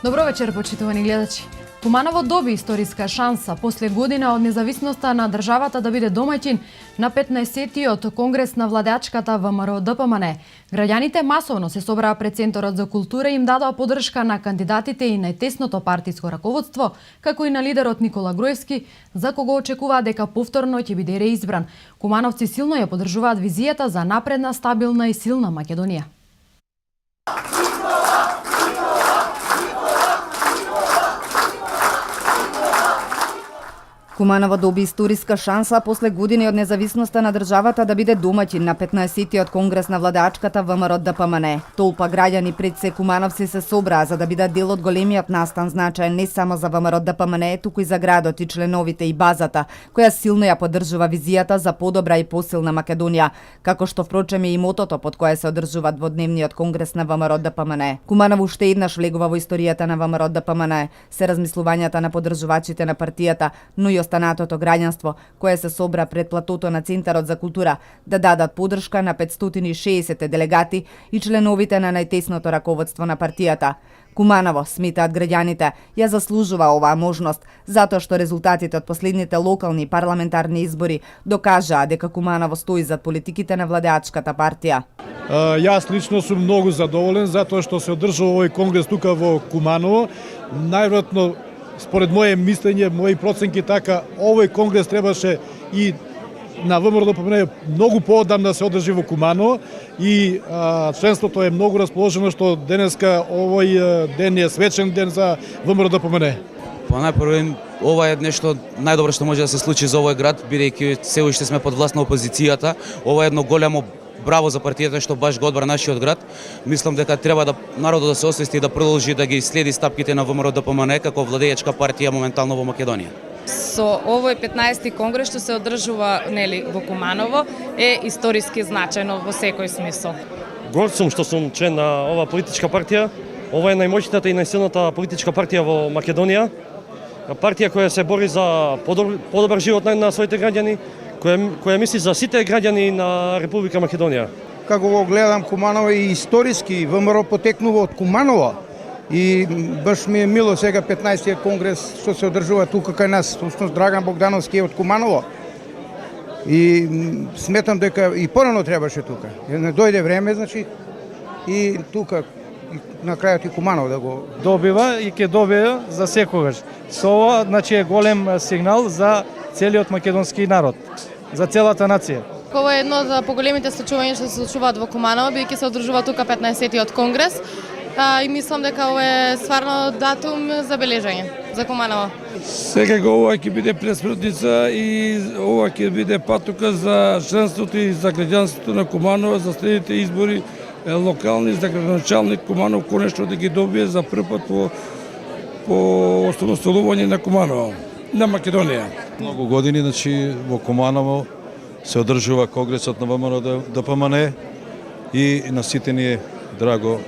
Добро вечер, почитувани гледачи. Куманово доби историска шанса после година од независноста на државата да биде домаќин на 15-тиот конгрес на владеачката ВМРО-ДПМН. Граѓаните масовно се собраа пред Центарот за култура и им дадоа поддршка на кандидатите и најтесното партиско раководство, како и на лидерот Никола Груевски, за кого очекуваат дека повторно ќе биде реизбран. Кумановци силно ја поддржуваат визијата за напредна, стабилна и силна Македонија. Куманово доби историска шанса после години од независноста на државата да биде домаќин на 15-тиот конгрес на владеачката ВМРО-ДПМН. Толпа граѓани пред се кумановци се собраа за да бидат дел од големиот настан значаен не само за ВМРО-ДПМН, туку и за градот и членовите и базата, која силно ја поддржува визијата за подобра и посилна Македонија, како што впрочем е и мотото под кое се одржува дводневниот конгрес на ВМРО-ДПМН. Куманово уште еднаш влегува во историјата на ВМРО-ДПМН, се размислувањата на поддржувачите на партијата, но и останатото граѓанство, кое се собра пред платото на Центарот за култура, да дадат поддршка на 560 делегати и членовите на најтесното раководство на партијата. Куманово, сметаат граѓаните, ја заслужува оваа можност, затоа што резултатите од последните локални и парламентарни избори докажаа дека Куманово стои зад политиките на владеачката партија. Јас лично сум многу задоволен затоа што се одржува овој конгрес тука во Куманово. Најверојатно, според моje мислење, мои проценки така, овој конгрес требаше и на ВМРО-ДПМН многу поодамна се одржи во Куманово и членството е многу расположено што денеска овој ден е свечен ден за ВМРО-ДПМН. По најпрво, ова е нешто најдобро што може да се случи за овој град, бидејќи се уште сме под власт на опозицијата. Ова е едно големо браво за партијата што баш го одбра нашиот град. Мислам дека треба да народот да се освести и да продолжи да ги следи стапките на ВМРО-ДПМН како владеечка партија моментално во Македонија. Со овој 15-ти конгрес што се одржува во Куманово е историски значајно во секој смисол. Горд сум што сум член на оваа политичка партија. Ова е најмоćната и најсилната политичка партија во Македонија. Партија која се бори за подобар живот на своите граѓани, која мисли за сите граѓани на Република Македонија. Како го гледам Куманово и историски, ВМРО потекнува од Куманово и баш ми е мило сега 15-тиот конгрес што се одржува тука кај нас. Всушност Драган Богдановски е од Куманово. И сметам дека и порано требаше тука. Не дојде време, значи, и тука на крајот и Куманово да го добива и ќе добие за секогаш. Со ова, значи, е голем сигнал за целиот македонски народ, за целата нација. Ова е едно од поголемите случувања што се случуваат во Куманово, бидејќи се одржува тука 15-тиот конгрес. И мислам дека ова е стварно датум за бележење за Куманово. Секако ова ќе биде пресмртница и ова ќе биде патока за членството и за граѓанството на Куманово за следните избори локални за градоначалник Куманово конечно да ги добие за прв пат по останостолување на Куманово, на Македонија. Многу години, значи, во Куманово се одржува конгресот на ВМРО-ДПМН и на сите ни е драго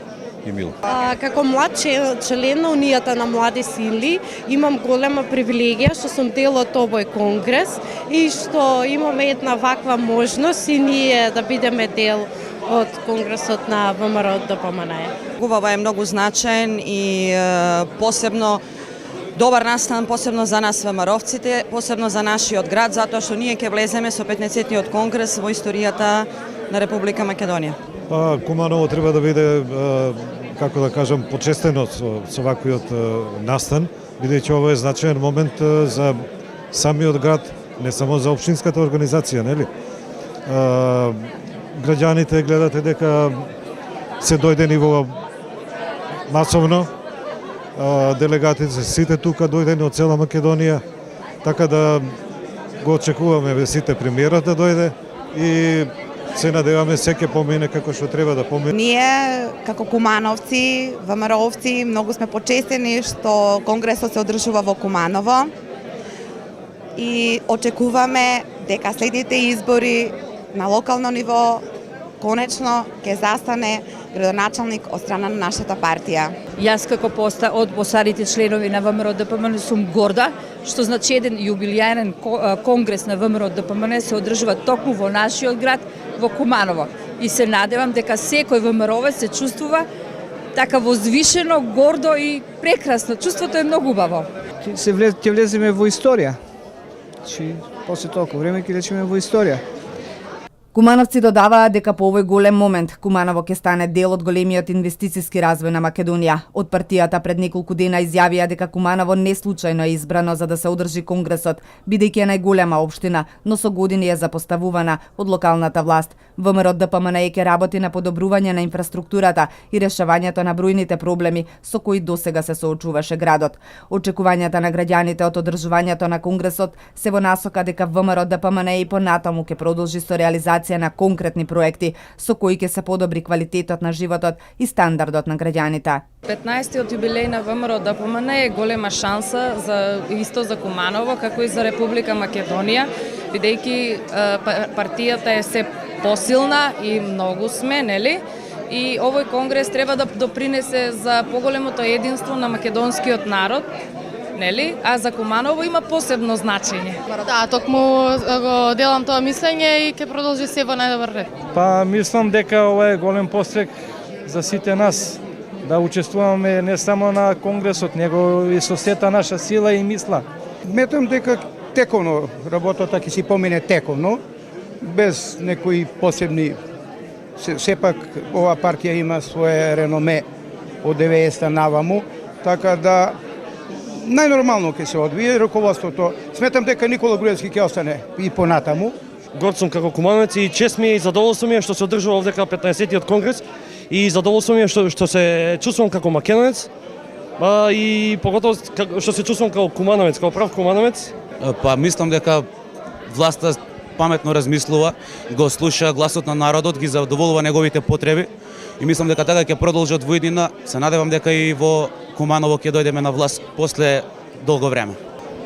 и мило. Како млад член на Унијата на млади сили, имам голема привилегија што сум дел од овој конгрес и што имаме една ваква можност и ние да бидеме дел од конгресот на ВМРО-ДПМН. Ова е многу значаен и посебно добар настан, посебно за нас ВМРО-вците, посебно за нашиот град, затоа што ние ќе влеземе со 15-тиот конгрес во историјата на Република Македонија. Куманово треба да биде, како да кажам, почестено со ваквиот настан, бидејќи ова е значаен момент за самиот град, не само за општинската организација, нели? Граѓаните гледате дека се дојдени во масовно, делегатите сите тука дојдени од цела Македонија, така да го очекуваме сите премиерот да дојде и се надеваме се ќе помине како што треба да помине. Ние како кумановци, ВМРО-овци, многу сме почестени што конгресот се одржува во Куманово и очекуваме дека следните избори на локално ниво конечно ќе застане градоначалник од страна на нашата партија. Јас како од посарите членови на ВМРО-ДПМН сум горда што значи еден јубилеарен конгрес на ВМРО-ДПМН се одржува токму во нашиот град, во Куманово. И се надевам дека секој ВМРО-вец се чувствува така возвишено, гордо и прекрасно. Чувството е многу убаво. Ќе влеземе во историја. Значи, после толку време ќе речеме во историја. Кумановци додаваат дека по овој голем момент Куманово ќе стане дел од големиот инвестициски развој на Македонија. Од партијата пред неколку дена изјавија дека Куманово не случајно е избрано за да се одржи конгресот, бидејќи е најголема општина, но со години е запоставувана од локалната власт. ВМРО ДПМН ќе работи на подобрување на инфраструктурата и решавањето на бројните проблеми со кои досега се соочуваше градот. Очекувањата на граѓаните од одржувањето на конгресот се во насока дека ВМРО ДПМН и понатаму ќе продолжи со реализација на конкретни проекти со кои ќе се подобри квалитетот на животот и стандардот на граѓаните. 15-тиот јубилеј на ВМРО ДПМН е голема шанса за Куманово, како и за Република Македонија, бидејќи партијата е се посилна и многу сме, нели? И овој конгрес треба да допринесе за поголемото единство на македонскиот народ, нели? А за Куманово има посебно значење. Да, токму го делам тоа мислење и ќе продолжи се во најдобар ред. Па мислам дека ова е голем пострек за сите нас да учествуваме не само на конгресот, него и со сета наша сила и мисла. Сметам дека тековно работата ќе си помине тековно, без некои посебни. Сепак ова партија има свое реноме од 90-та наваму, така да најнормално ќе се одвие руководството. Сметам дека Никола Груевски ќе остане и понатаму. Горд сум како кумановец и чест ми е и задоволство ми е што се одржува овдека 15-тиот конгрес и задоволство ми е што се чувствувам како македонец и поготово што се чувствувам како кумановец, како прав кумановец. Па мислам дека власта паметно размислува, го слуша гласот на народот, ги задоволува неговите потреби и мислам дека така ќе продолжат во иднина. Се надевам дека и во Куманово ќе дојдеме на власт после долго време.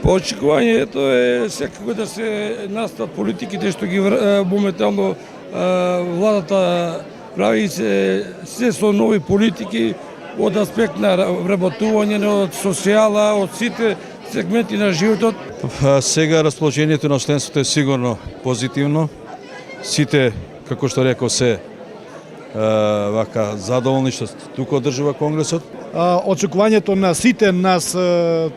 По очекувањето е секако да се настават политиките што ги моментално владата прави се со нови политики од аспект на вработување, од социјала, од сите сегменти на животот. Сега расположението на членството е сигурно позитивно. Сите, како што реков, се вака задоволни што тука одржува конгресот. Очекувањето на сите нас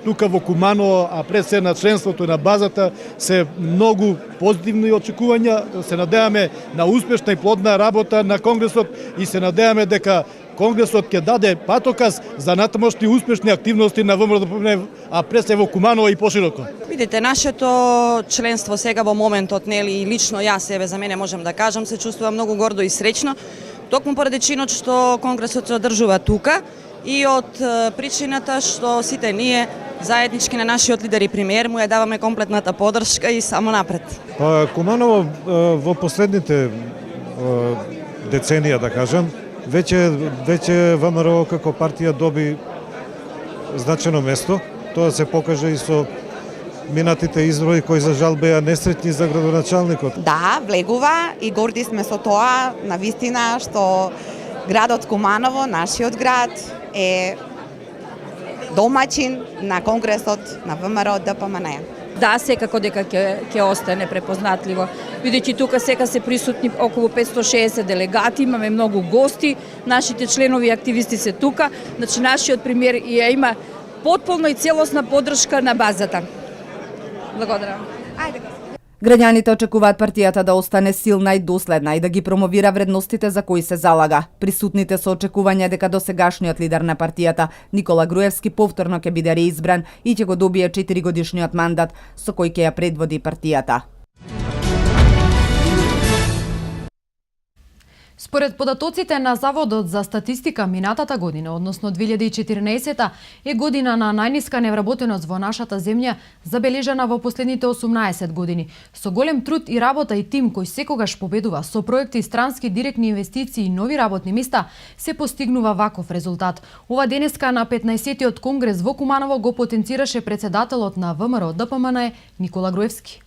тука во Куманово, а пред се на членството и на базата, се многу позитивни очекувања. Се надеваме на успешна и плодна работа на конгресот и се надеваме дека конгресот ќе даде патоказ за натамошни успешни активности на ВМРО, а пред се во Куманово и пошироко. Видите, нашето членство сега во моментот, нели, и лично јас себе за мене можам да кажам, се чувствувам многу гордо и среќно, токму поради чинот што конгресот се одржува тука и од причината што сите ние заеднички на нашиот лидер и премиер му ја даваме комплетната поддршка и само напред. Куманово во последните деценија, да кажам, веќе ВМРО како партија доби значено место. Тоа се покажа и со минатите избори кои за жал беа несреќни за градоначалникот. Да, влегува и горди сме со тоа, навистина што градот Куманово, нашиот град, е домаќин на конгресот на ВМРО ДПМН. Да, секако дека ќе остане препознатливо. Бидејќи тука сега се присутни околу 560 делегати, имаме многу гости, нашите членови и активисти се тука, значи нашиот премиер ја има потполна и целосна поддршка на базата. Благодарам. Граѓаните очекуваат партијата да остане силна и доследна и да ги промовира вредностите за кои се залага. Присутните со очекување дека досегашниот лидер на партијата Никола Груевски повторно ќе биде реизбран и ќе го добие 4-годишниот мандат со кој ќе ја предводи партијата. Според податоците на Заводот за статистика, минатата година, односно 2014 е година на најниска невработеност во нашата земја, забележана во последните 18 години. Со голем труд и работа и тим кој секогаш победува со проекти, странски директни инвестиции и нови работни места, се постигнува ваков резултат. Ова денеска на 15-тиот конгрес во Куманово го потенцираше председателот на ВМРО ДПМН Никола Груевски.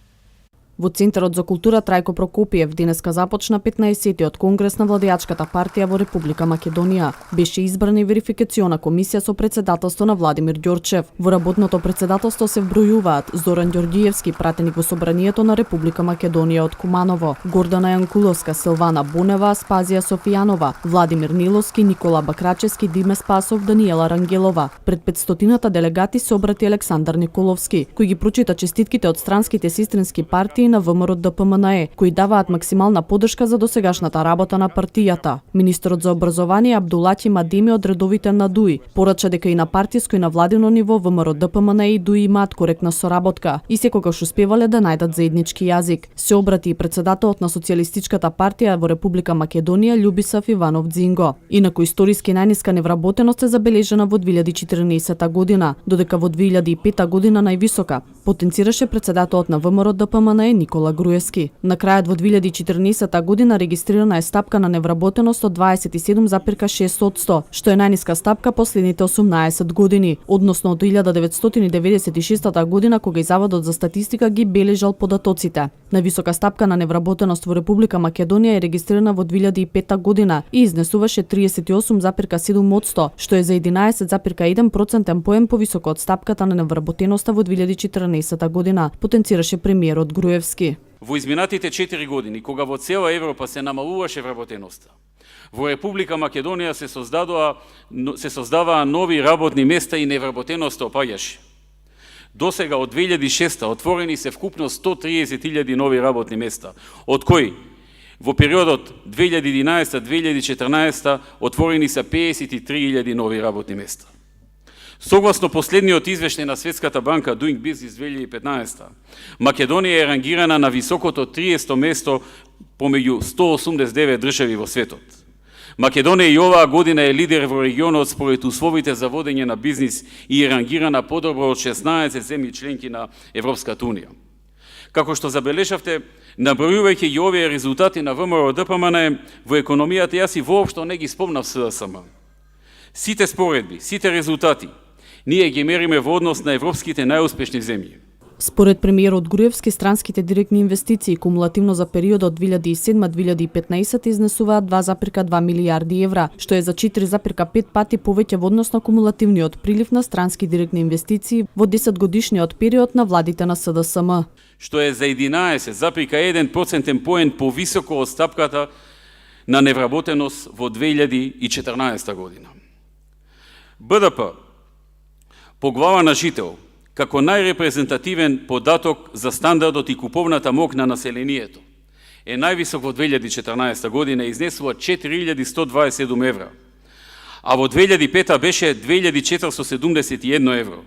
Во Центарот за култура Трајко Прокопиев денеска започна 15-тиот конгрес на владеачката партија во Република Македонија. Беше избрана и верификациона комисија со председателство на Владимир Ѓорчев. Во работното председателство се вбројуваат Зоран Ѓорѓиевски, пратеник во собранието на Република Македонија од Куманово, Гордана Јанкуловска, Силвана Бунева, Спазија Софијанова, Владимир Ниловски, Никола Бакрачевски, Диме Спасов, Даниела Рангелова. Пред 500-та делегати се обрати Александар Николовски, кој ги прочита честитките од странските сестрински партии на ВМРО ДПМНЕ, кои даваат максимална поддршка за досегашната работа на партијата. Министерот за образование Абдулати Мадими од редовите на ДУИ порача дека и на партиско и на владино ниво ВМРО ДПМНЕ и ДУИ имаат коректна соработка и секогаш успевале да најдат заеднички јазик. Се обрати и председателот на Социјалистичката партија во Република Македонија Љубисав Иванов Дзинго. Инаку историски најниска невработеност е забележена во 2014 година, додека во 2005 година највисока, потенцираше председателот на ВМРО ДПМНЕ Никола Груевски. На крајот во 2014 година регистрирана е стапка на невработеност од 27,6%, што е најниска стапка последните 18 години, односно од 1996 година кога и Заводот за статистика ги бележал податоците. Највисока стапка на невработеност во Република Македонија е регистрирана во 2005 година и изнесуваше 38,7%, што е за 11,1% поен повисоко од стапката на невработеноста во 2014 година, потенцираше премиерот Груевски. Во изминатите 4 години, кога во цела Европа се намалуваше вработеноста, во Република Македонија се создаваа нови работни места и невработеноста опаѓаше. Досега од 2006 отворени се вкупно 130.000 нови работни места, од кои во периодот 2011-2014 отворени се 53.000 нови работни места. Согласно последниот извештај на Светската банка Doing Business 2015, Македонија е рангирана на високото 30 место помеѓу 189 држави во светот. Македонија и оваа година е лидер во регионот според условите за водење на бизнис и е рангирана подобро од 16 земји членки на Европската унија. Како што забележавте, набројувајќи ги овие резултати на ВМРО ДПМНЕ во економијата, јас и воопшто не ги спомнав СДСМ. Сите споредби, сите резултати, ние ги мериме во однос на европските најуспешни земји. Според премиерот Груевски, странските директни инвестиции кумулативно за периодот 2007-2015 изнесуваат 2,2 милијарди евра, што е за 4,5 пати повеќе во однос на кумулативниот прилив на странски директни инвестиции во 10-годишниот период на владите на СДСМ. Што е за 11,1% поен повисоко од стапката на невработеност во 2014 година. БДП по глава на жител, како најрепрезентативен податок за стандардот и куповната мок на населението, е највисок во 2014 година, изнесува 4.127 евра, а во 2005 беше 2.471 евро.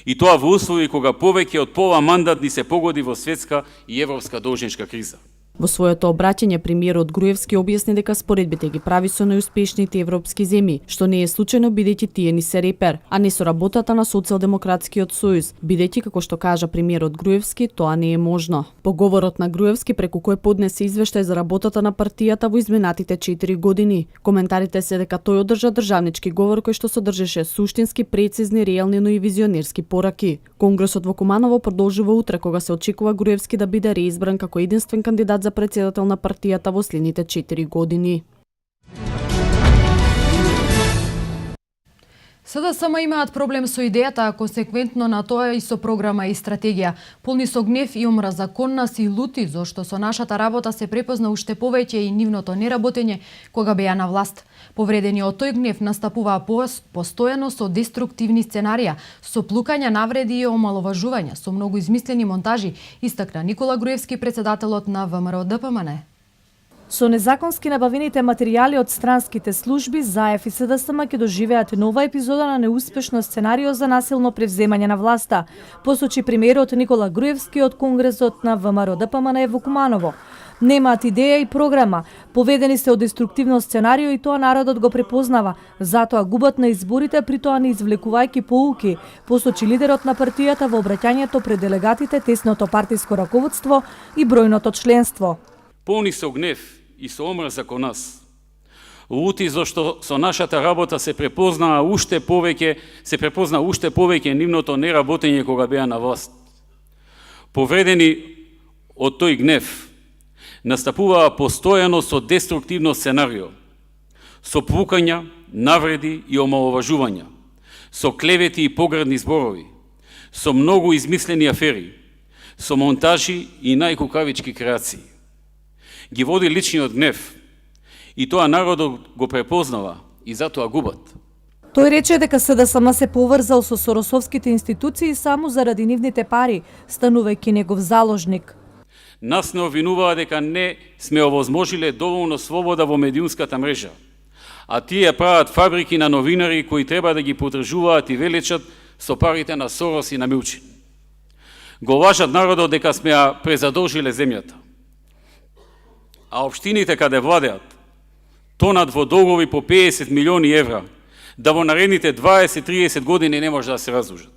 И тоа во услови кога повеќе од пола мандат ни се погоди во светска и европска должничка криза. Во своето обраќање премиерот Груевски објасни дека споредбите ги прави со најуспешните европски земји, што не е случајно бидејќи тие ни се репер, а не со работата на Социјалдемократскиот сојуз, бидејќи како што кажа премиерот Груевски, тоа не е можно. По говорот на Груевски преку кој поднесе извештај за работата на партијата во изминатите 4 години, коментарите се дека тој одржа државнички говор кој што содржеше суштински, прецизни, реални, но и визионерски пораки. Конгресот во Куманово продолжува утре кога се очекува Груевски да биде реизбран како единствен кандидат за председател на партијата во следните 4 години. СДСМ имаат проблем со идејата, а консеквентно на тоа и со програма и стратегија. Полни со гнев и омраза кон нас и лути, зашто со нашата работа се препозна уште повеќе и нивното неработење кога беа на власт. Повредени од тој гнев настапуваа постојано со деструктивни сценарија, со плукања, навреди и омаловажувања, со многу измислени монтажи, истакна Никола Груевски, председателот на ВМРО ДПМНЕ. Со незаконски набавените материјали од странските служби, ЗАЕФ и СДСМ ќе доживеат нова епизода на неуспешно сценарио за насилно превземање на власта, посочи премиерот Никола Груевски од Конгресот на ВМРО ДПМНЕ во Куманово. Немаат идеја и програма, поведени се од деструктивно сценарио и тоа народот го препознава, затоа губат на изборите, при тоа не извлекувајќи поуки, посочи лидерот на партијата во обраќањето пред делегатите, тесното партиско раководство и бројното членство. Полни со гнев и со омраза кон нас. Лути зашто со нашата работа се препозна уште повеќе нивното неработење кога беа на власт. Повредени од тој гнев настапуваа постојано со деструктивно сценарио, со пукања, навреди и омаловажувања, со клевети и поградни зборови, со многу измислени афери, со монтажи и најкукавички креации. Ги води личниот гнев и тоа народот го препознава и затоа губат. Тој рече дека СДСМ се поврзал со соросовските институции само заради нивните пари, станувајќи негов заложник. Нас не обвинуваа дека не сме овозможиле доволно слобода во медиумската мрежа, а тие прават фабрики на новинари кои треба да ги подржуваат и величат со парите на Сорос и на Милчин. Го лажат народот дека сме ја презадолжиле земјата. А општините каде владеат тонат во долгови по 50 милиони евра, да во наредните 20-30 години не може да се разложат.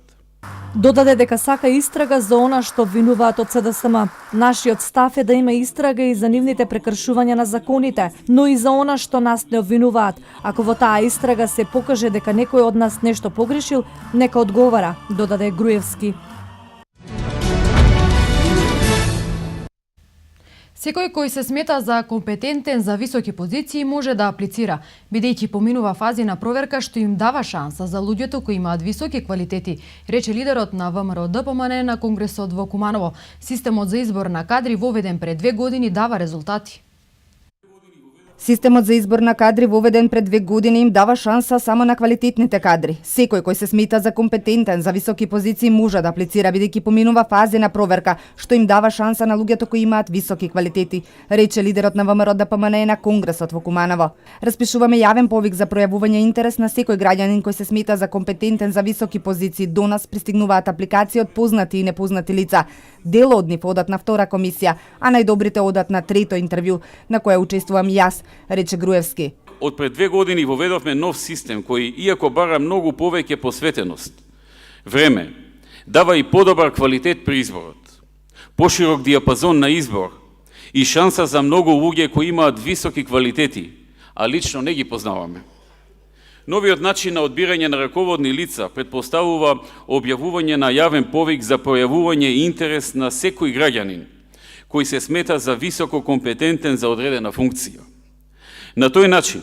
Додаде дека сака истрага за она што обвинуваат од СДСМ. Нашиот став е да има истрага и за нивните прекршувања на законите, но и за она што нас не обвинуваат. Ако во таа истрага се покаже дека некој од нас нешто погрешил, нека одговара, додаде Груевски. Секој кој се смета за компетентен за високи позиции може да аплицира, бидејќи поминува фази на проверка што им дава шанса за луѓето кои имаат високи квалитети, рече лидерот на ВМРО ДПМН на Конгресот во Куманово. Системот за избор на кадри воведен пред 2 години дава резултати. Системот за избор на кадри воведен пред 2 години им дава шанса само на квалитетните кадри. Секој кој се смета за компетентен за високи позиции може да аплицира бидејќи поминува фази на проверка што им дава шанса на луѓето кои имаат високи квалитети, рече лидерот на ВМРО ДПМН на Конгресот во Куманово. Распишуваме јавен повик за пројавување интерес на секој граѓанин кој се смета за компетентен за високи позиции. До нас пристигнуваат апликации од познати и непознати лица. Дел од нив одат на втора комисија, а најдобрите одат на трето интервју, на кое учествувам јас, рече Груевски. Од пред 2 години воведовме нов систем кој, иако бара многу повеќе посветеност, време, дава и подобар квалитет при изборот, поширок диапазон на избор и шанса за многу луѓе кои имаат високи квалитети, а лично не ги познаваме. Новиот начин на одбирање на раководни лица предпоставува објавување на јавен повик за пројавување интерес на секој граѓанин кој се смета за високо компетентен за одредена функција. На тој начин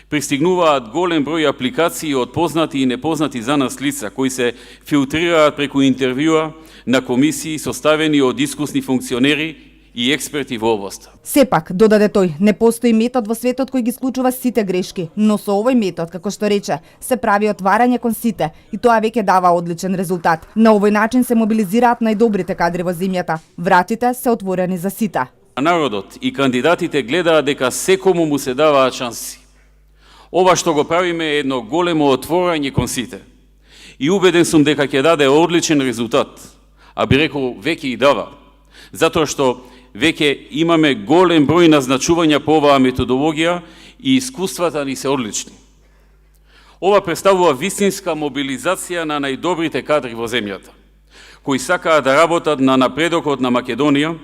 пристигнуваат голем број апликации од познати и непознати за нас лица кои се филтрираат преку интервјуа на комисии составени од искусни функционери и експерти во областа. Сепак, додаде тој, не постои метод во светот кој ги исклучува сите грешки, но со овој метод, како што рече, се прави отварање кон сите и тоа веќе дава одличен резултат. На овој начин се мобилизираат најдобрите кадри во земјата. Вратите се отворени за сите. Народот и кандидатите гледаат дека секому му се даваат шанси. Ова што го правиме е едно големо отворање кон сите. И убеден сум дека ќе даде одличен резултат, а би рекол веќе и дава, затоа што веќе имаме голем број назначувања по оваа методологија и искуствата ни се одлични. Ова представува вистинска мобилизација на најдобрите кадри во земјата, кои сакаат да работат на напредокот на Македонија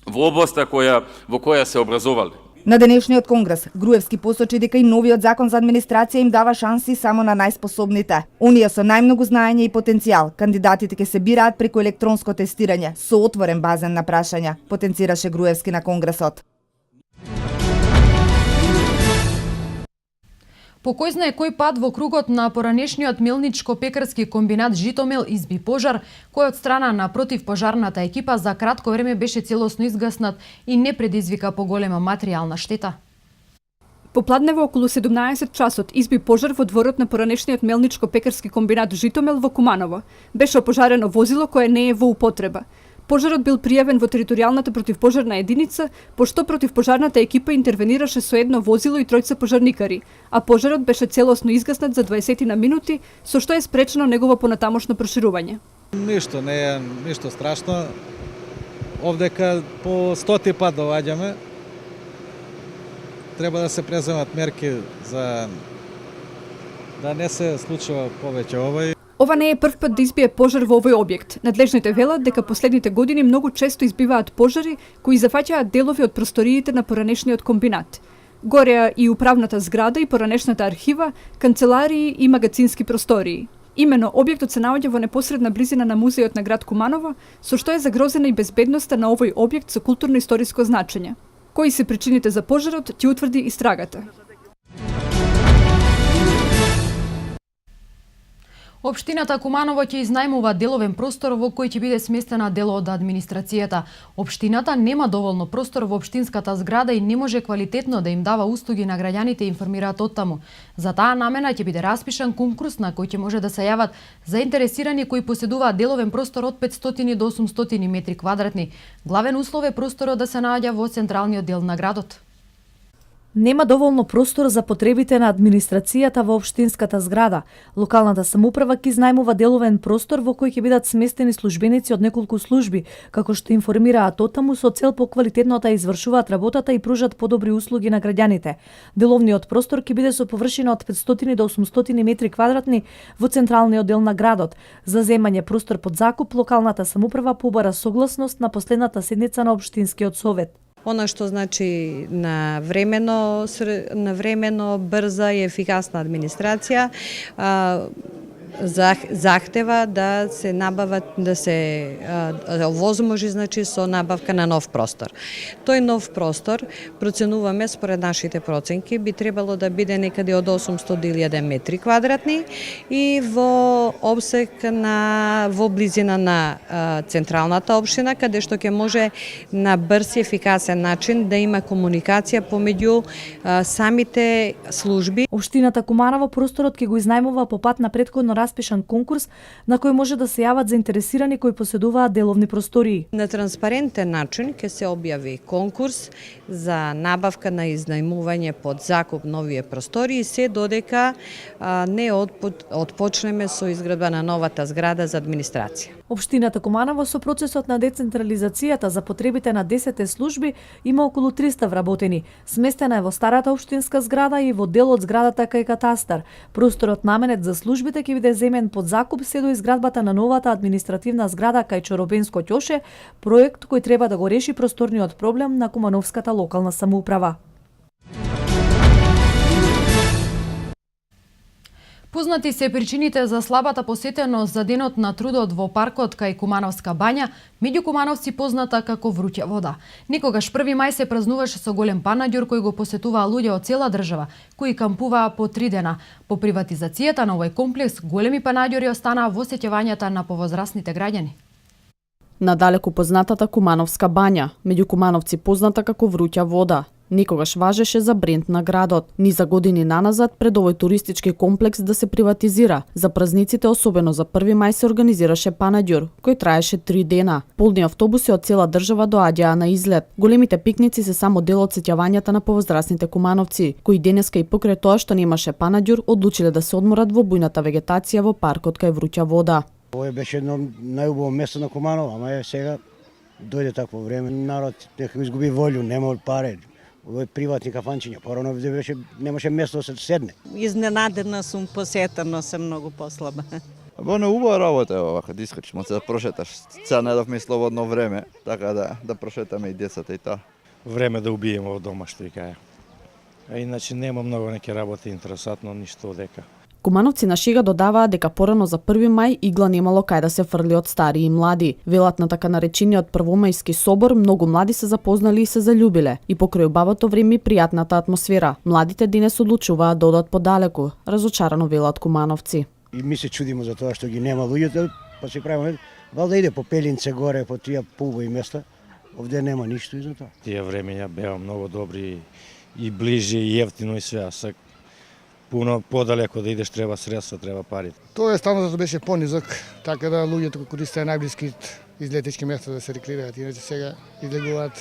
во областа во која се образовале. На денешниот конгрес, Груевски посочи дека и новиот закон за администрација им дава шанси само на најспособните. Оние со најмногу знаење и потенцијал. Кандидатите ќе се бираат преку електронско тестирање, со отворен базен на прашања, потенцираше Груевски на конгресот. По кој знае кој пат во кругот на поранешниот мелничко-пекарски комбинат Житомел изби пожар, кој од страна на противпожарната екипа за кратко време беше целосно изгаснат и не предизвика поголема материјална штета. Попладнево околу 17 часот изби пожар во дворот на поранешниот мелничко-пекарски комбинат Житомел во Куманово. Беше опожарено возило кое не е во употреба. Пожарот бил пријавен во територијалната противпожарна единица, пошто противпожарната екипа интервенираше со едно возило и тројца пожарникари, а пожарот беше целосно изгаснат за 20 на минути, со што е спречено негово понатамошно проширување. Ништо, не е ништо страшно. Овдека по 100 пат доаѓаме. Треба да се преземат мерки за да не се случува повеќе овој. Ова не е прв пат да избие пожар во овој објект. Надлежните велат дека последните години многу често избиваат пожари кои зафаќаат делови од просториите на поранешниот комбинат. Гореа и управната зграда и поранешната архива, канцеларии и магазински простории. Имено, објектот се наоѓа во непосредна близина на музејот на град Куманово, со што е загрозена и безбедноста на овој објект со културно-историско значење. Кои се причините за пожарот, ќе утврди истрагата. Општината Куманово ќе изнајмува деловен простор во кој ќе биде сместена дел од администрацијата. Општината нема доволно простор во општинската зграда и не може квалитетно да им дава услуги на граѓаните, информираат оттаму. За таа намена ќе биде распишан конкурс на кој ќе може да се јават заинтересирани кои поседуваат деловен простор од 500 до 800 метри квадратни. Главен услов е просторот да се наоѓа во централниот дел на градот. Нема доволно простор за потребите на администрацијата во општинската зграда. Локалната самоуправа ќе изнајмува деловен простор во кој ќе бидат сместени службеници од неколку служби, како што информираат оттаму со цел поквалитетно да извршуваат работата и пружат подобри услуги на граѓаните. Деловниот простор ќе биде со површина од 500 до 800 метри квадратни во централниот дел на градот. За земање простор под закуп, локалната самоуправа побара согласност на последната седница на општинскиот совет. Она што значи на времено, брза и ефикасна администрација, захтева да се набават, да се овозможи значи со набавка на нов простор. Тој нов простор проценуваме според нашите проценки би требало да биде некаде од 800 до 1000 метри квадратни и во обсек во близина на централната општина, каде што ќе може на брз и ефикасен начин да има комуникација помеѓу самите служби. Општината Куманово просторот ќе го изнајмува по пат на претходно распишан конкурс на кој може да се јават заинтересирани кои поседуваат деловни простории. На транспарентен начин ќе се објави конкурс за набавка на изнајмување под закуп новие простории, се додека не отпочнеме со изградба на новата зграда за администрација. Општината Куманово со процесот на децентрализацијата за потребите на 10 служби има околу 300 вработени. Сместена е во старата општинска зграда и во дел од зградата кај катастар. Просторот наменет за службите ќе биде земен под закуп се до изградбата на новата административна зграда кај Чоробенско ќоше, проект кој треба да го реши просторниот проблем на кумановската локална самоуправа. Познати се причините за слабата посетеност за денот на трудот во паркот кај Кумановска бања, меѓу кумановци позната како вруќа вода. Некогаш 1 мај се празнуваше со голем панаѓур кој го посетуваа луѓе од цела држава, кои кампуваа по 3 дена. По приватизацијата на овој комплекс, големи панаѓури останаа во сеќавањата на повозрасните граѓани. Надалеку познатата Кумановска бања, меѓу кумановци позната како вруќа вода, некогаш важеше за бренд на градот. Ни за години наназад пред овој туристички комплекс да се приватизира. За празниците, особено за 1 мај, се организираше панаѓур, кој траеше 3 дена. Полни автобуси од цела држава доаѓаа на излет. Големите пикници се само дел од сеќавањата на повозрасните кумановци, кои денеска и покрај тоа што немаше панаѓур, одлучиле да се одморат во бујната вегетација во паркот кај вруќа вода. Ова беше едно најубаво место на Куманово, ама е сега дојде такво време, народ нека изгуби волју, нема пари. Овој приватни кафанчиња, порано немаше место да се седне. Изненадена сум, посетено сум многу послаба. Bona убава работа е ова, кога искачиш, може да прошеташ. Сега најдовме слободно време, така да прошетаме и децата и тоа. Време да убиеме во дома, што ви кажа. А иначе нема многу неке работи интересантно, ништо дека. Кумановци на шега додаваат дека порано за 1 мај игла немало кај да се фрли од стари и млади. Велат на така наречениот Првомајски собор, многу млади се запознали и се заљубиле. И покрај убавото време и пријатната атмосфера. Младите денес одлучуваат да одат подалеку, разочарано велат кумановци. И ми се чудиме за тоа што ги нема луѓето, па се правиме, валда иде по Пелинце горе, по тие поубави места. Овде нема ништо и за тоа. Тие времења беа многу добри и ближе и евтино и све, а пуно подалеко да идеш треба средства, треба пари. Тоа е станото беше понизок, така да луѓето кои користеа најблиски излетички места да се реклираат, иначе сега излегуваат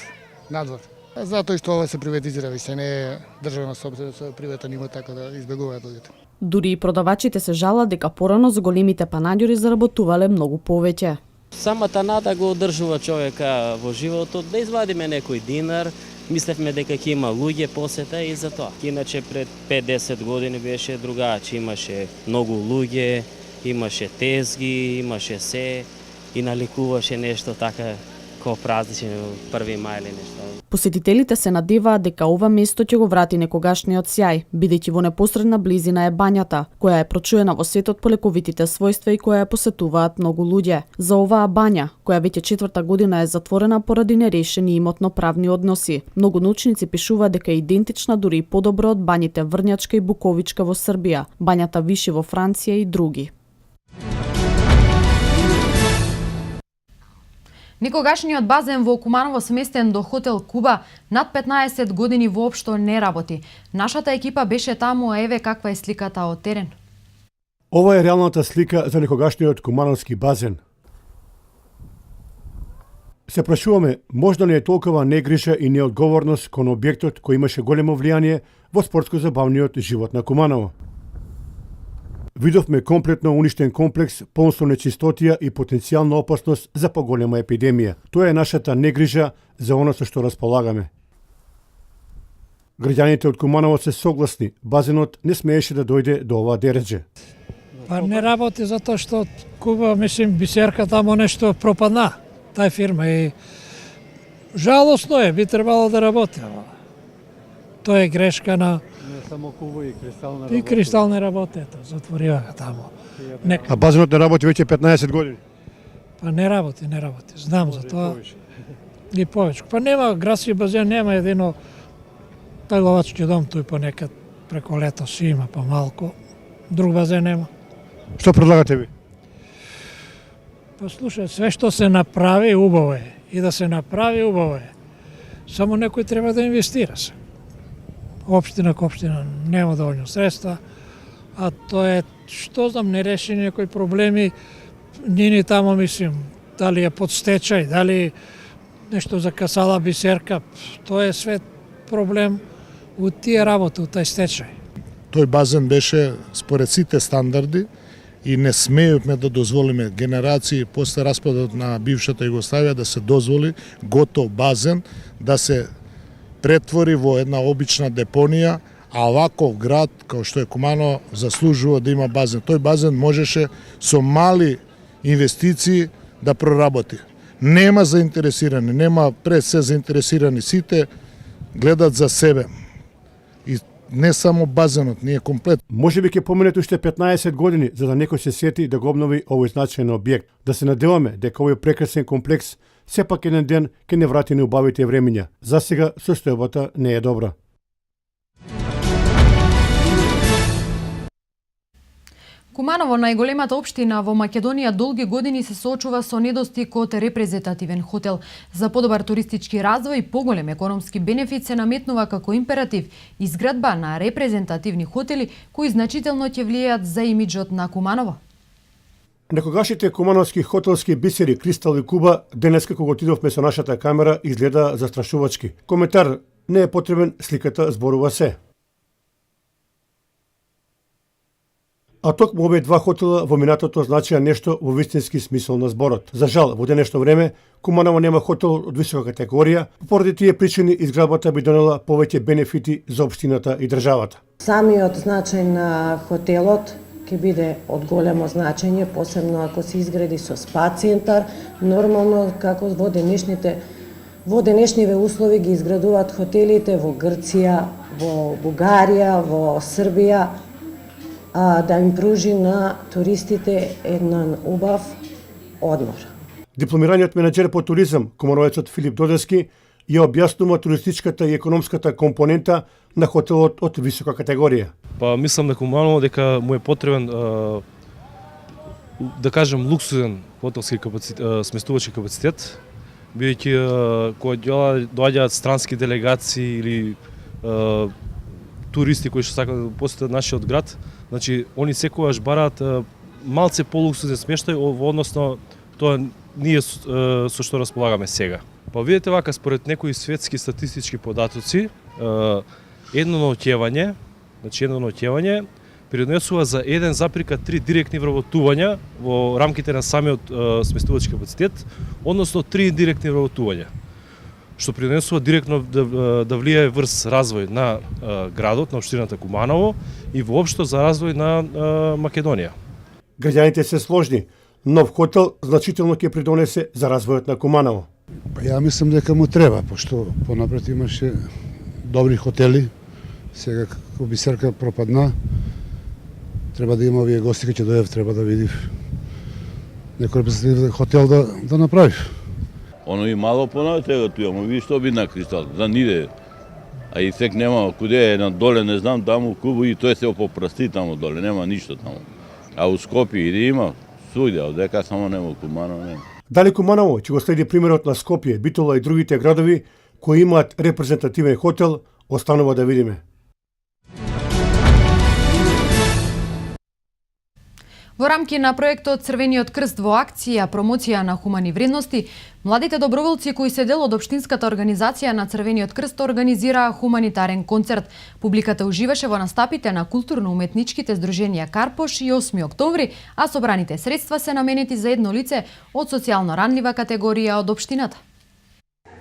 надвор. Затоа што ова се приватизира, више не е државна собственост, приватен имот, така да избегуваат луѓето. Дури и продавачите се жалат дека порано за големите панаѓури заработувале многу повеќе. Самата нада го одржува човека во животот, да извадиме некој динар. Мислевме дека ќе има луѓе посета и за тоа. Иначе пред 5-10 години беше другачи, имаше многу луѓе, имаше тезги, имаше се и наликуваше нешто така како празничен 1 мај или нешто. Посетителите се надеваат дека ова место ќе го врати некогашниот сјај, бидејќи во непосредна близина е бањата, која е прочуена во светот по лековитите својства и која ја посетуваат многу луѓе. За оваа бања, која веќе 4-та година е затворена поради нерешени имотно-правни односи, многу научници пишуваат дека е идентична, дури и подобро од бањите Врњачка и Буковичка во Србија, бањата Виши во Франција и други. Никогашниот базен во Куманово, сместен до хотел Куба, над 15 години воопшто не работи. Нашата екипа беше таму, а еве каква е сликата од терен. Ова е реалната слика за некогашниот кумановски базен. Се прашуваме, можда не е толкова негриша и неодговорност кон објектот кој имаше големо влијание во спортско-забавниот живот на Куманово. Видовме комплетно уништен комплекс, полн со нечистотија и потенцијална опасност за поголема епидемија. Тоа е нашата негрижа за оно со што располагаме. Граѓаните од Куманово се согласни, базенот не смееше да дојде до ова дередже. Па не работи затоа што Куба, мислим, бисерка тамо нешто пропадна, тај фирма, и жалосно е, би требало да работи. Тоа е грешка на... Не само Куба и Кристал не работи. И Кристал не работи, затвориваха тамо. А базенот не работи веќе 15 години? Па не работи, знам за тоа. И повеќе. Па нема, градски базен нема, едино тај ловачки дом тој понекад преко лето си има помалку. Друг базен нема. Што предлагате ви? Па слушај, све што се направи убаво е. И да се направи убаво е. Само некој треба да инвестира се. Општина ко општина нема доволно средства, а тоа е, што знам, нерешени некои проблеми, нини тамо, мислим, дали е под стечај, дали нешто закасала бисерка, тоа е све проблем у тие работи, у тај стечај. Тој базен беше според сите стандарди и не смеевме да дозволиме генерации после распадот на бившата Југославија да се дозволи готов базен да се претвори во една обична депонија, а ваков град, као што е Куманово, заслужува да има базен. Тој базен можеше со мали инвестиции да проработи. Нема заинтересирани, нема пред се заинтересирани, сите гледат за себе. И не само базенот, ние комплет. Може би ќе поменете уште 15 години за да некој се сети да го обнови овој значаен објект. Да се надеваме дека овој прекрасен комплекс сепак еден ден ќе не врати неубавите времиња. За сега состојбата не е добра. Куманово, најголемата општина во Македонија, долги години се соочува со недостиг од репрезентативен хотел. За подобар туристички развој и поголем економски бенефит се наметнува како императив изградба на репрезентативни хотели кои значително ќе влијаат за имиџот на Куманово. Некогашните кумановски хотелски бисери Кристал и Куба денес кога отидовме со нашата камера изгледа застрашувачки. Коментар не е потребен, сликата зборува се. А токму овие два хотела во минатото значија нешто во вистински смисол на зборот. За жал, во денешно време, Куманово нема хотел од висока категорија, поради тие причини изградбата би донела повеќе бенефити за општината и државата. Самиот значај на хотелот ќе биде од големо значење, посебно ако се изгради со спа центар, нормално како во денешниве услови ги изградуваат хотелите во Грција, во Бугарија, во Србија, да им пружи на туристите еден убав одмор. Дипломираниот менаџер по туризам, кумановецот Филип Додески, ја објаснува туристичката и економската компонента на хотелот од висока категорија. Па мислам на Куманово дека му е потребен да кажем луксузен хотелски сместувачки капацитет, бидејќи кога доаѓаат странски делегации или туристи кои што сакаат да посетат нашиот град, значи они секогаш бараат малце полуксузен смештај во однос на тоа ние со што располагаме сега. Па видите вака, според некои светски статистички податоци, едно ноќевање придонесува за 1,3 директни вработувања во рамките на самиот сместувачки капацитет, односно 3 директни вработувања, што придонесува директно да влијае врз развој на градот, на општината Куманово и воопшто за развој на Македонија. Граѓаните се сложни. Нов хотел значително ќе придонесе за развојот на Куманово. Па ја мислам дека му треба, пошто понапред имаше добри хотели, сега како Бисерка пропадна, треба да има овие гости кои ќе дојдат, треба да види некој репрезентативен хотел да направи. Оно и мало понатега туја, ама ви што би на Кристал, за ниде. А и сек нема куде е на доле, не знам, таму Кубу и тој се попрасти таму доле, нема ништо таму. А у Скопје иде има, суѓа, одека само нема Куманово, нема. Дали Куманово ќе го следи примерот на Скопје, Битола и другите градови кои имаат репрезентативен хотел, останува да видиме. Во рамки на проектот Црвениот крст во акција промоција на хумани вредности, младите доброволци кои се дел од општинската организација на Црвениот крст организираа хуманитарен концерт. Публиката уживаше во настапите на културно-уметничките здруженија Карпош и 8 октомври, а собраните средства се наменети за едно лице од социјално ранлива категорија од општината.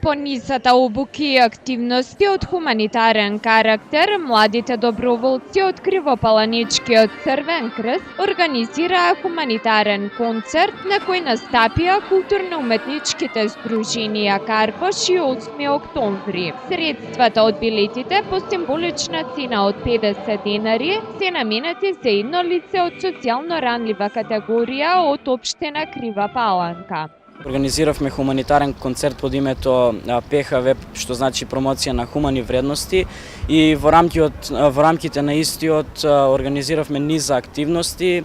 По низата обуки и активности од хуманитарен карактер, младите доброволци од Кривопаланичкиот Црвен крст организираа хуманитарен концерт на кој настапија културно-уметничките здруженија Карпош и 8 октомври. Средствата од билетите по символична цена од 50 денари се наменети за едно лице од социјално ранлива категорија од општина Крива Паланка. Организиравме хуманитарен концерт под името ПХВ, што значи промоција на хумани вредности, и во рамките на истиот организиравме низ активности.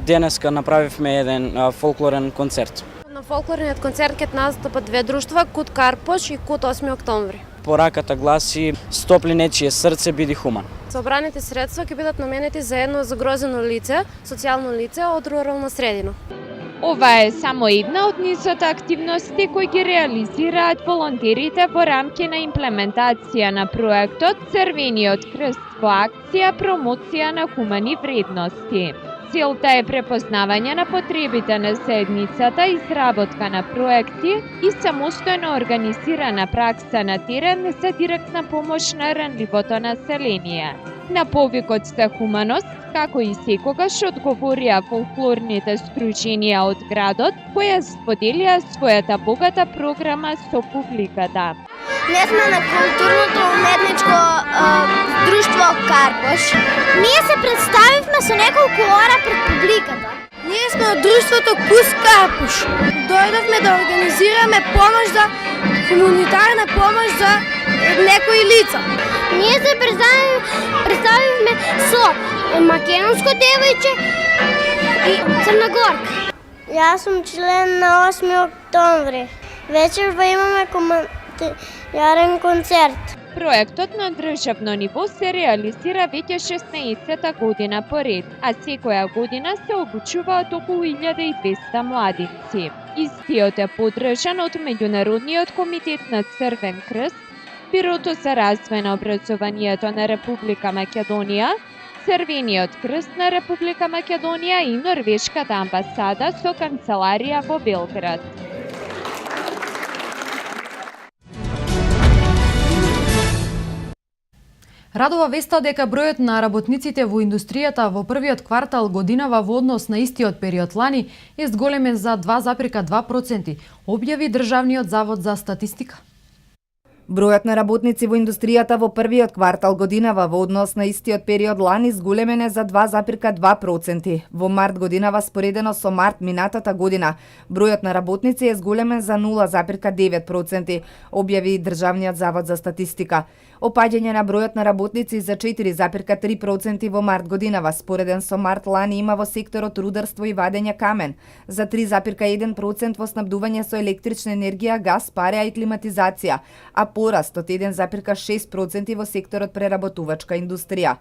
Денеска направивме еден фолклорен концерт. На фолклорниот концерт ќе настапат две друштва, Кут Карпош и Кут 8 октомври. Пораката гласи: "Стопли нечие срце, биди хуман." Собраните средства ќе бидат наменети за едно загрозено лице, социјално лице од рурална средина. Ова е само една од низата активности кои ги реализираат волонтерите во рамки на имплементација на проектот Црвениот крст во акција промоција на хумани вредности. Целта е препознавање на потребите на заедницата, изработка на проекти и самостојно организирана пракса на терен за директна помош на ранливото население. На повикот за хуманост, како и секогаш, одговорија фолклорните здруженија од градот, кои споделија својата богата програма со публиката. Ние сме на културното уметничко друштво Карпош. Ние се представивме со неколку ора пред публиката. Ние сме од друштвото Кус Карпош. Дојдовме да организираме помош за хуманитарна помош за некои лица. Ние се представивме со македонско девојче и црногорка. Јас сум член на 8 октомври. Вечерва имаме хуманитарен концерт. Проектот на државно ниво се реализира веќе 16-та година поред, а секоја година се обучуваат околу 1200 младинци. Истиот е поддржан од Меѓународниот комитет на Црвен крст, Бирото за развој на образованието на Република Македонија, Црвениот крст на Република Македонија и Норвешката амбасада со канцеларија во Белград. Радува веста дека бројот на работниците во индустријата во првиот квартал годинава во однос на истиот период лани е зголемен за 2,2%, објави Државниот завод за статистика. Бројот на работници во индустријата во првиот квартал годинава во однос на истиот период лани зголемен е за 2,2%. Во март годинава споредено со март минатата година, бројот на работници е зголемен за 0,9%, објави Државниот завод за статистика. Опаѓање на бројот на работници за 4,3% во март годинава, спореден со март лани има во секторот рударство и вадење камен, за 3,1% во снабдување со електрична енергија, газ, пареа и климатизација, а пораст од 1,6% во секторот преработувачка индустрија.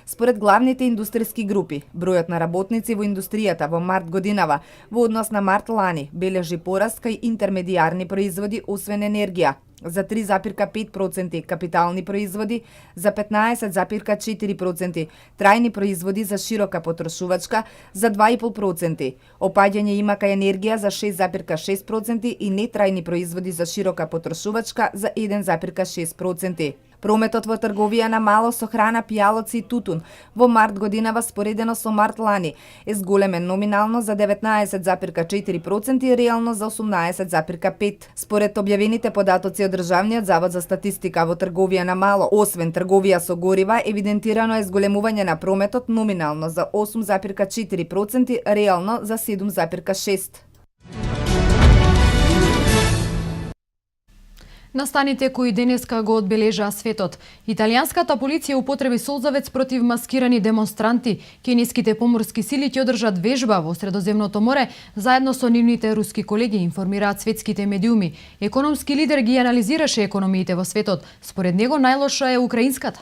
Според главните индустријски групи, бројот на работници во индустријата во март годинава во однос на март лани бележи пораст кај интермедијарни производи освен енергија, за 3,5%, капитални производи за 15,4%, трајни производи за широка потрошувачка за 2,5%, опаѓање има кај енергија за 6,6% и нетрајни производи за широка потрошувачка за 1,6%. Прометот во трговија на мало со храна, пијалоци и тутун во март годинава споредено со март лани е зголемен номинално за 19,4% и реално за 18,5%. Според објавените податоци од Државниот завод за статистика во трговија на мало, освен трговија со горива, евидентирано е зголемување на прометот номинално за 8,4%, реално за 7,6%. Настаните кои денеска го одбележаа светот. Италијанската полиција употреби солзавец против маскирани демонстранти. Кинеските поморски сили ќе одржат вежба во Средоземното море заедно со нивните руски колеги, информираат светските медиуми. Економски лидер ги анализираше економиите во светот. Според него најлоша е украинската.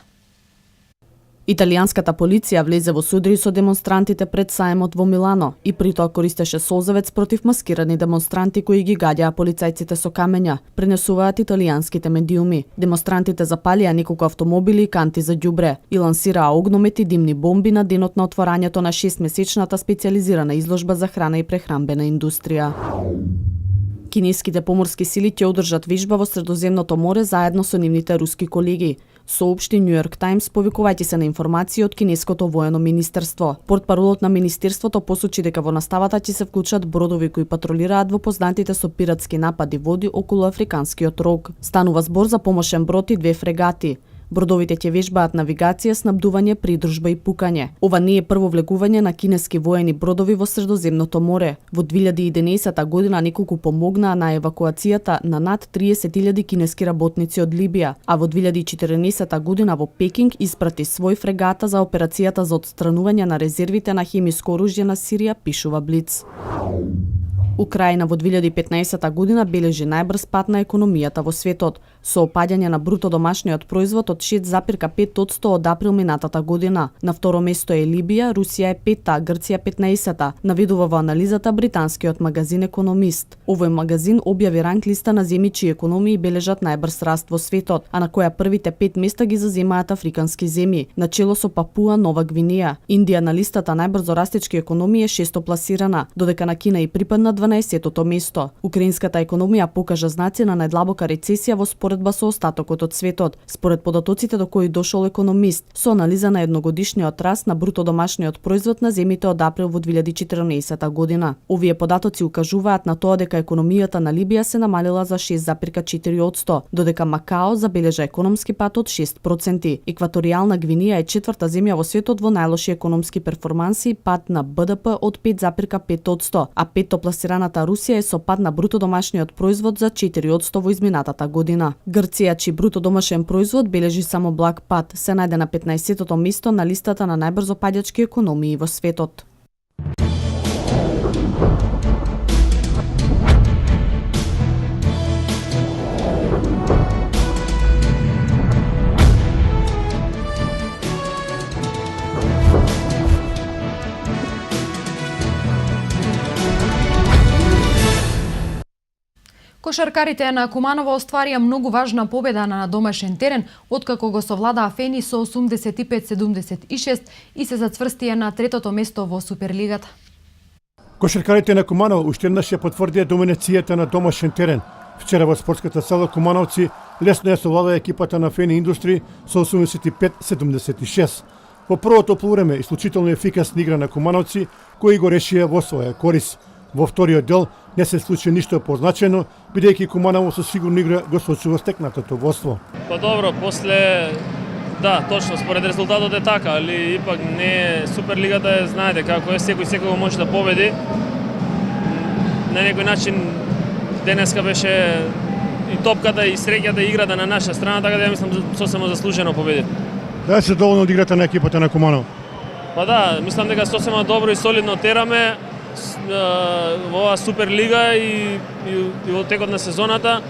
Италијанската полиција влезе во судри со демонстрантите пред саемот во Милано и при тоа користеше солзавец против маскирани демонстранти кои ги гаѓаа полицајците со камења, пренесуваат италијанските медиуми. Демонстрантите запалија неколку автомобили и канти за ѓубре и лансираа огномети димни бомби на денот на отворањето на 6-месечната специјализирана изложба за храна и прехранбена индустрија. Кинеските поморски сили ќе одржат вежба во Средоземното море заедно со нивните руски колеги, соопшти Нью Йорк Таймс повикувајќи се на информации од кинеското воено министерство. Портпаролот на министерството посочи дека во наставата ќе се вклучат бродови кои патролираат во познатите со пиратски напади води околу Африканскиот рог. Станува збор за помошен брод и 2 фрегати. Бродовите ќе вежбаат навигација, снабдување, придружба и пукање. Ова не е прво влегување на кинески воени бродови во Средоземното море. Во 2011 година неколку помогнаа на евакуацијата на над 30.000 кинески работници од Либија, а во 2014 година во Пекинг испрати свој фрегата за операцијата за отстранување на резервите на хемиско оружје на Сирија, пишува Блиц. Украина во 2015 година бележи најбрз пат на економијата во светот, со опаѓање на бруто домашниот производ од 6,5% од април минатата година. На второ место е Либија, Русија е 5-та, Грција 15-та, наведува во анализата британскиот магазин Економист. Овој магазин објави ранг листа на земји чии економии бележат најбрз раст во светот, а на која првите 5 места ги заземаат африкански земји, начело со Папуа Нова Гвинеја. Индија на листата најбрзо растечки економии е 6-то пласирана, додека на Кина и припадна 12-тото место. Украинската економија покажа знаци на најдлабока рецесија во споредба со остатокот од светот, според податоците до кои дошол Економист, со анализа на едногодишниот раст на бруто домашниот производ на земјите од април во 2014 година. Овие податоци укажуваат на тоа дека економијата на Либија се намалила за 6,4%, додека Макао забележа економски пат од 6%. Екваторијална Гвинеја е 4-та земја во светот во најлоши економски перформанси и пат на БДП од 5,5%, а 5-то пласираната Русија е со пад на бруто домашниот производ за 4% во изминатата година. Грција, чиј бруто домашен производ бележи само благ пат, се најде на 15-тото место на листата на најбрзо паѓачки економии во светот. Кошаркарите на Куманово остварија многу важна победа на домашен терен, откако го совладаа Фени со 85-76 и се зацврстија на 3-тото место во Суперлигата. Кошаркарите на Куманово уште еднаш ја потврдија доминацијата на домашен терен. Вчера во спортската сала Кумановци лесно ја совладаа екипата на Фени Индустри со 85-76. Во првото полувреме исклучително ефикасна игра на Кумановци, кои го решија во своја корис. Во вториот дел не се случи ништо позначено, бидејќи Куманово со сигурна игра го сочува стекнатото водство. Па добро, после да, точно, според резултатот е така, али ипак не е Суперлигата, знаете како е, секој може да победи. На некој начин денеска беше и топката и среќата и играта на наша страна, така да ја мислам сосема заслужено победи. Да се доволно од играта на екипата на Куманово? Па да, мислам дека сосема добро и солидно тераме во оваа Суперлига и во текот на сезоната.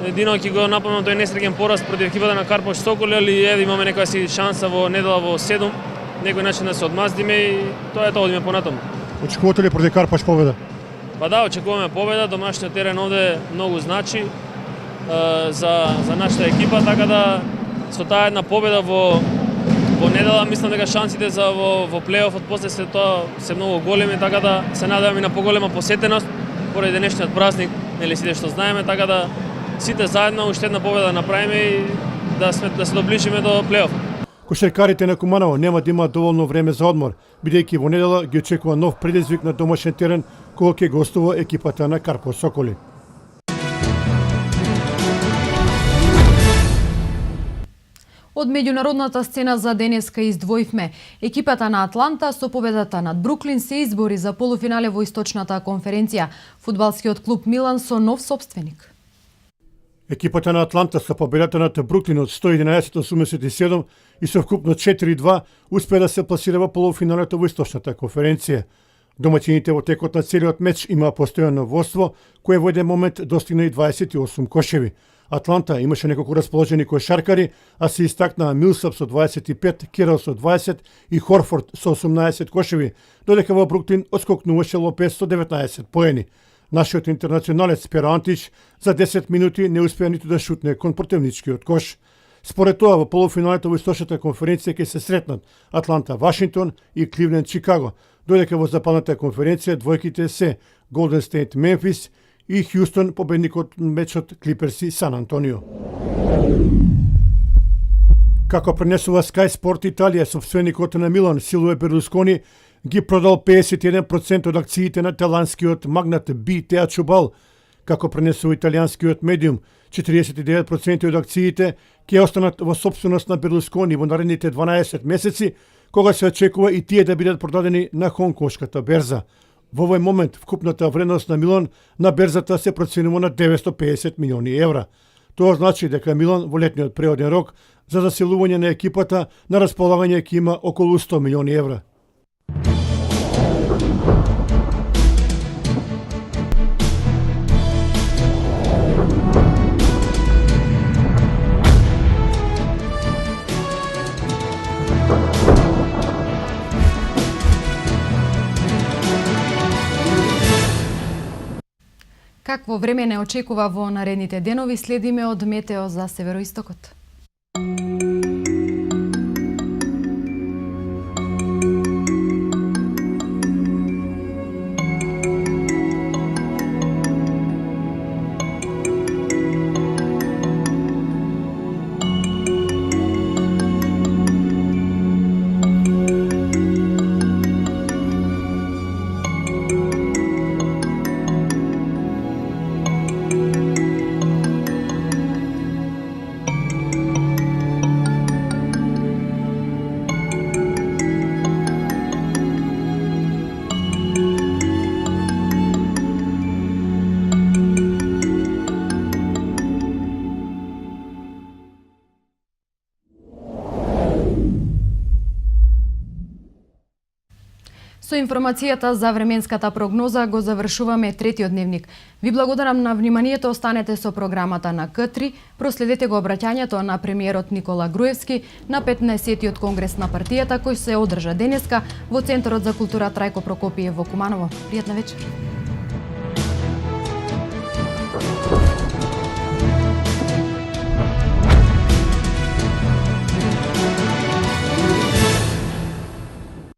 Едино ќе го напомнам тој несреќен пораз против екипата на Карпош Соколи, али имаме некоја си шанса во недела во 7, некој начин да се одмаздиме и тоа е тоа, одиме понатаму. Очекувате ли против Карпош победа? Па да, очекуваме победа, домашниот терен овде многу значи за нашата екипа, така да со таа една победа во недела мислам дека шансите за во плейофот после се тоа се многу големи, така да се надеваме на поголема посетеност поради денешниот празник, нели сите што знаеме, така да сите заедно уште една победа направиме и да се доближиме до плейоф. Кошаркарите на Куманово нема да имаат доволно време за одмор, бидејќи во недела ги очекува нов предизвик на домашен терен кога ќе гостува екипата на Карпош Соколи. Од меѓународната сцена за денеска издвоивме. Екипата на Атланта со победата над Бруклин се избори за полуфинале во источната конференција. Фудбалскиот клуб Милан со нов собственик. Екипата на Атланта со победата над Бруклин од 111-87 и со вкупно 4-2 успеа да се пласира во полуфиналето во источната конференција. Домаќините во текот на целиот меч имаа постојано водство, кое во еден момент достигна и 28 кошеви. Атланта имаше неколку расположени кошаркари, а се истакнаа Милсап со 25, Керал со 20 и Хорфорд со 18 кошеви, додека во Бруклин отскокнуваше Лопес со 19 поени. Нашиот интернационалец Перо Антич за 10 минути не успеа ниту да шутне кон противничкиот кош. Според тоа, во полуфиналето во источната конференција ќе се сретнат Атланта Вашингтон и Кливленд Чикаго, додека во западната конференција двојките се Голден Стейт Мемфис и Хјустон, победникот мечот Клиперси Сан Антонио. Како пренесува Sky Sport Италија, собственикот на Милан Силвио Берлускони ги продал 51% од акциите на таланскиот магнат Би Теачубал. Како пренесува италијанскиот медиум, 49% од акциите ќе останат во собственост на Берлускони во наредните 12 месеци, кога се очекува и тие да бидат продадени на Хонкошката берза. Во овој момент вкупната вредност на Милан на берзата се проценува на 950 милиони евра. Тоа значи дека Милан во летниот преоден рок за заселување на екипата на располагање ќе има околу 100 милиони евра. Какво време не очекува во наредните денови, следиме од Метео за североистокот. Со информацијата за временската прогноза го завршуваме третиот дневник. Ви благодарам на вниманието, останете со програмата на К3, проследете го обраќањето на премиерот Никола Груевски на 15-тиот конгрес на партијата кој се одржа денеска во Центарот за култура Трајко Прокопиев во Куманово. Пријатна вечер.